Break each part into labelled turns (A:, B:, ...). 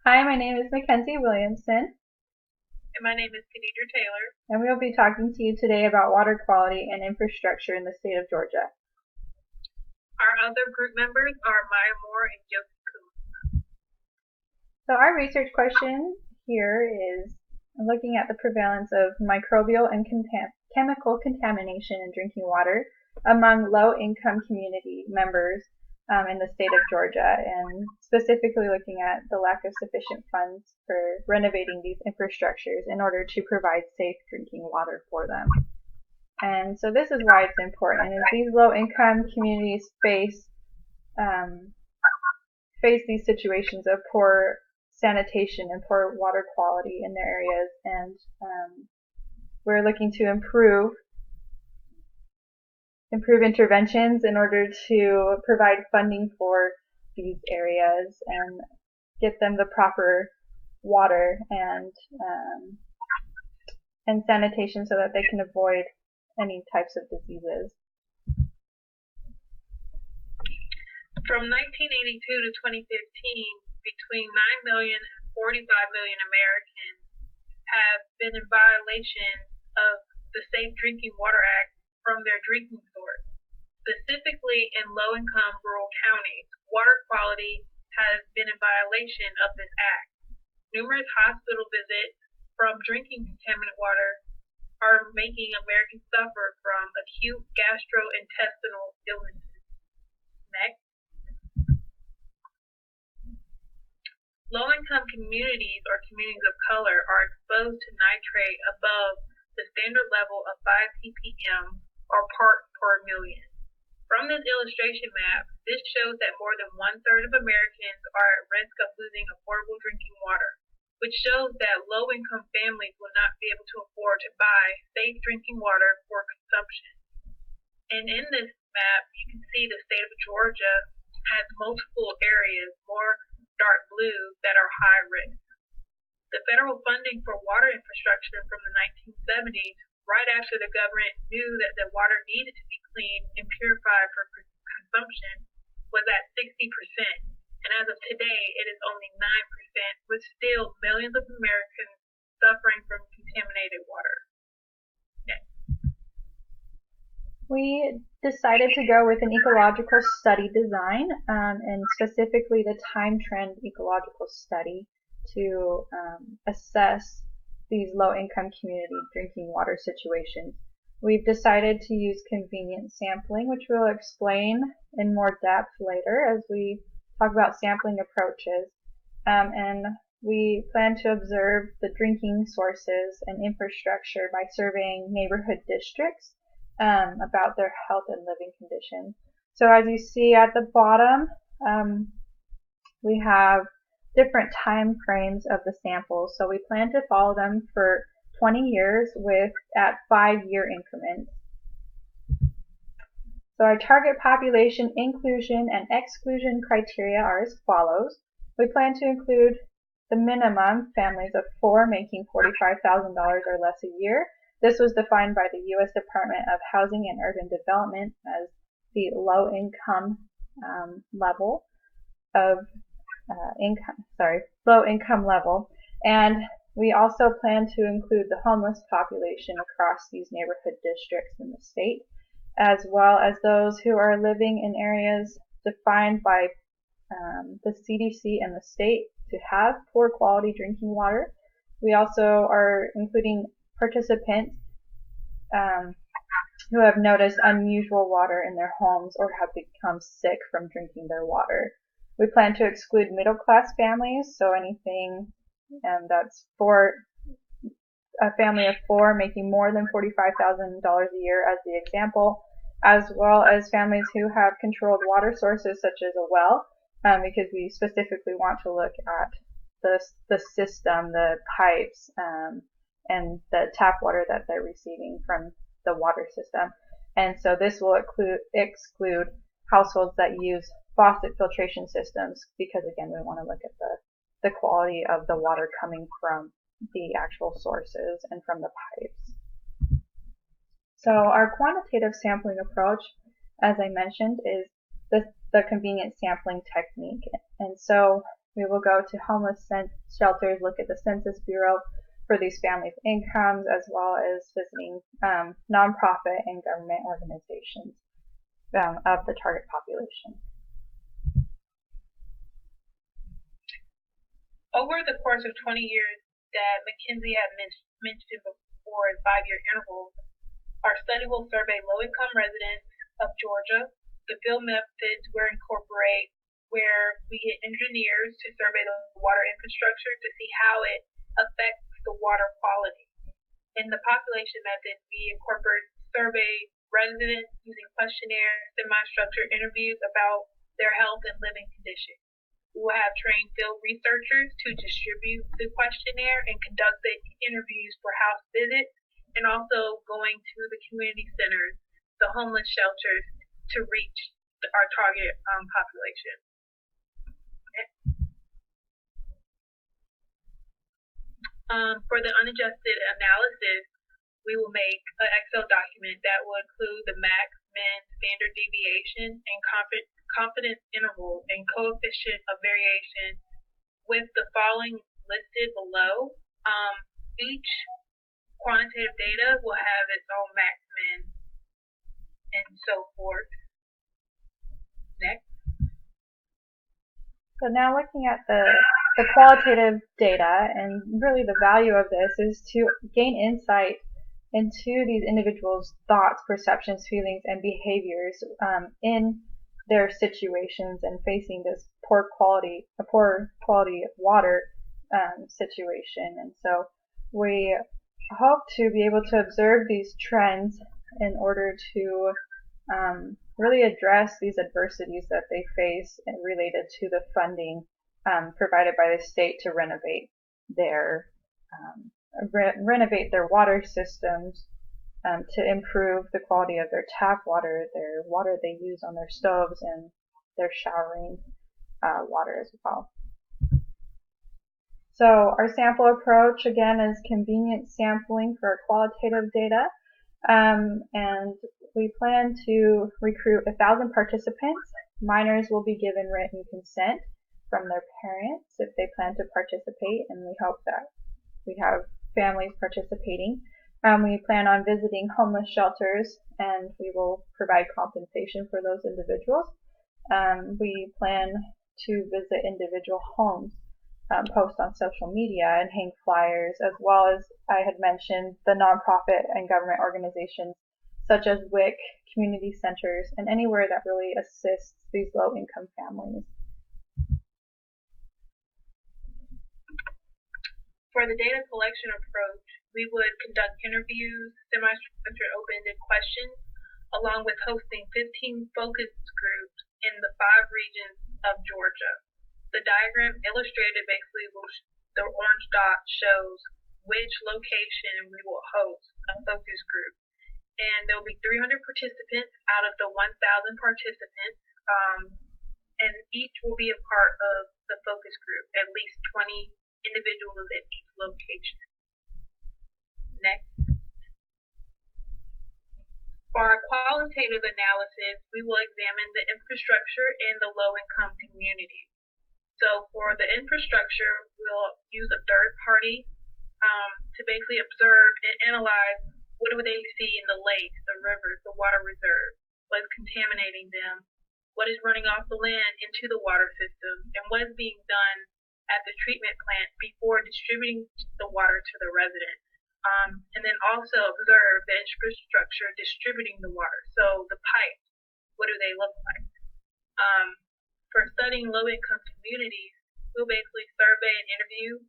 A: Hi, my name is Mackenzie Williamson,
B: And my name is Khadidra Taylor.
A: and we will be talking to you today about water quality and infrastructure in the state of Georgia.
B: Our other group members are Maya Moore and Joseph Coons.
A: So our research question here is looking at the prevalence of microbial and chemical contamination in drinking water among low-income community members in the state of Georgia, and specifically looking at the lack of sufficient funds for renovating these infrastructures in order to provide safe drinking water for them. And so this is why it's important, is these low-income communities face these situations of poor sanitation and poor water quality in their areas, and we're looking to improve interventions in order to provide funding for these areas and get them the proper water and sanitation so that they can avoid any types of diseases.
B: From 1982 to 2015, between 9 million and 45 million Americans have been in violation of the Safe Drinking Water Act from their drinking source. Specifically in low-income rural counties, water quality has been in violation of this act. Numerous hospital visits from drinking contaminated water are making Americans suffer from acute gastrointestinal illnesses. Next. Low-income communities or communities of color are exposed to nitrate above the standard level of 5 ppm or parts per million. From this illustration map, this shows that more than 1/3 of Americans are at risk of losing affordable drinking water, which shows that low-income families will not be able to afford to buy safe drinking water for consumption. And in this map, you can see the state of Georgia has multiple areas, more dark blue, that are high risk. The federal funding for water infrastructure from the 1970s, right after the government knew that the water needed to be cleaned and purified for consumption, was at 60%. And as of today, it is only 9%, with still millions of Americans suffering from contaminated water. Next.
A: We decided to go with an ecological study design, and specifically the time trend ecological study to assess these low-income community drinking water situations. We've decided to use convenient sampling, which we'll explain in more depth later as we talk about sampling approaches. And we plan to observe the drinking sources and infrastructure by surveying neighborhood districts about their health and living conditions. So as you see at the bottom, we have different time frames of the samples. So we plan to follow them for 20 years at 5-year increments. So our target population inclusion and exclusion criteria are as follows. We plan to include the minimum families of 4 making $45,000 or less a year. This was defined by the U.S. Department of Housing and Urban Development as the low income level of low income level. And we also plan to include the homeless population across these neighborhood districts in the state, as well as those who are living in areas defined by the CDC and the state to have poor quality drinking water. We also are including participants who have noticed unusual water in their homes or have become sick from drinking their water. We plan to exclude middle-class families, so anything that's for a family of 4 making more than $45,000 a year as the example, as well as families who have controlled water sources such as a well, because we specifically want to look at the system, the pipes, and the tap water that they're receiving from the water system. And so this will exclude households that use faucet filtration systems, because again, we want to look at the quality of the water coming from the actual sources and from the pipes. So our quantitative sampling approach, as I mentioned, is the convenient sampling technique. And so We will go to homeless shelters, look at the Census Bureau for these families' incomes, as well as visiting nonprofit and government organizations of the target population.
B: Over the course of 20 years that Mackenzie had mentioned before in 5-year intervals, our study will survey low-income residents of Georgia. The field methods will incorporate where we get engineers to survey the water infrastructure to see how it affects the water quality. In the population method, we incorporate survey residents using questionnaires, semi-structured interviews about their health and living conditions. We will have trained field researchers to distribute the questionnaire and conduct the interviews for house visits, and also going to the community centers, the homeless shelters, to reach our target population. For the unadjusted analysis, we will make an Excel document that will include the max, min, standard deviation, and confidence interval and coefficient of variation with the following listed below. Each quantitative data will have its own max, min, and so forth. Next.
A: So now looking at the qualitative data, and really the value of this is to gain insight into these individuals' thoughts, perceptions, feelings, and behaviors in their situations and facing this poor quality of water situation. And so we hope to be able to observe these trends in order to really address these adversities that they face related to the funding provided by the state to renovate their water systems, to improve the quality of their tap water, their water they use on their stoves, and their showering water as well. So our sample approach, again, is convenient sampling for our qualitative data, and we plan to recruit 1,000 participants. Minors will be given written consent from their parents if they plan to participate, and we hope that we have families participating. We plan on visiting homeless shelters, and we will provide compensation for those individuals. We plan to visit individual homes, post on social media, and hang flyers, as well as I had mentioned the nonprofit and government organizations such as WIC, community centers, and anywhere that really assists these low-income families.
B: For the data collection approach, we would conduct interviews, semi-structured open-ended questions, along with hosting 15 focus groups in the 5 regions of Georgia. The diagram illustrated basically the orange dot shows which location we will host a focus group. And there will be 300 participants out of the 1,000 participants, and each will be a part of the focus group, at least 20 individuals at each location. Next. For our qualitative analysis, we will examine the infrastructure in the low-income community. So for the infrastructure, we'll use a third party to basically observe and analyze what do they see in the lakes, the rivers, the water reserves, what is contaminating them, what is running off the land into the water system, and what is being done at the treatment plant before distributing the water to the residents. And then also observe the infrastructure distributing the water. So the pipes, what do they look like? For studying low-income communities, we'll basically survey and interview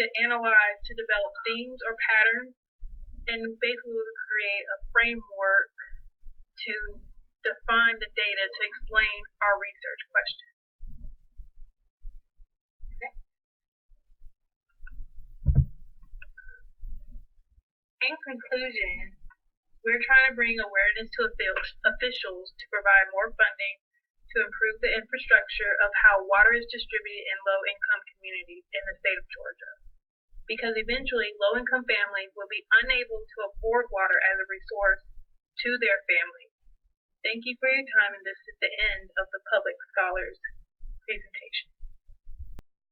B: to analyze, to develop themes or patterns, and basically we'll create a framework to define the data to explain our research questions. In conclusion, we're trying to bring awareness to officials to provide more funding to improve the infrastructure of how water is distributed in low-income communities in the state of Georgia. Because eventually, low-income families will be unable to afford water as a resource to their families. Thank you for your time, and this is the end of the Public Scholars presentation.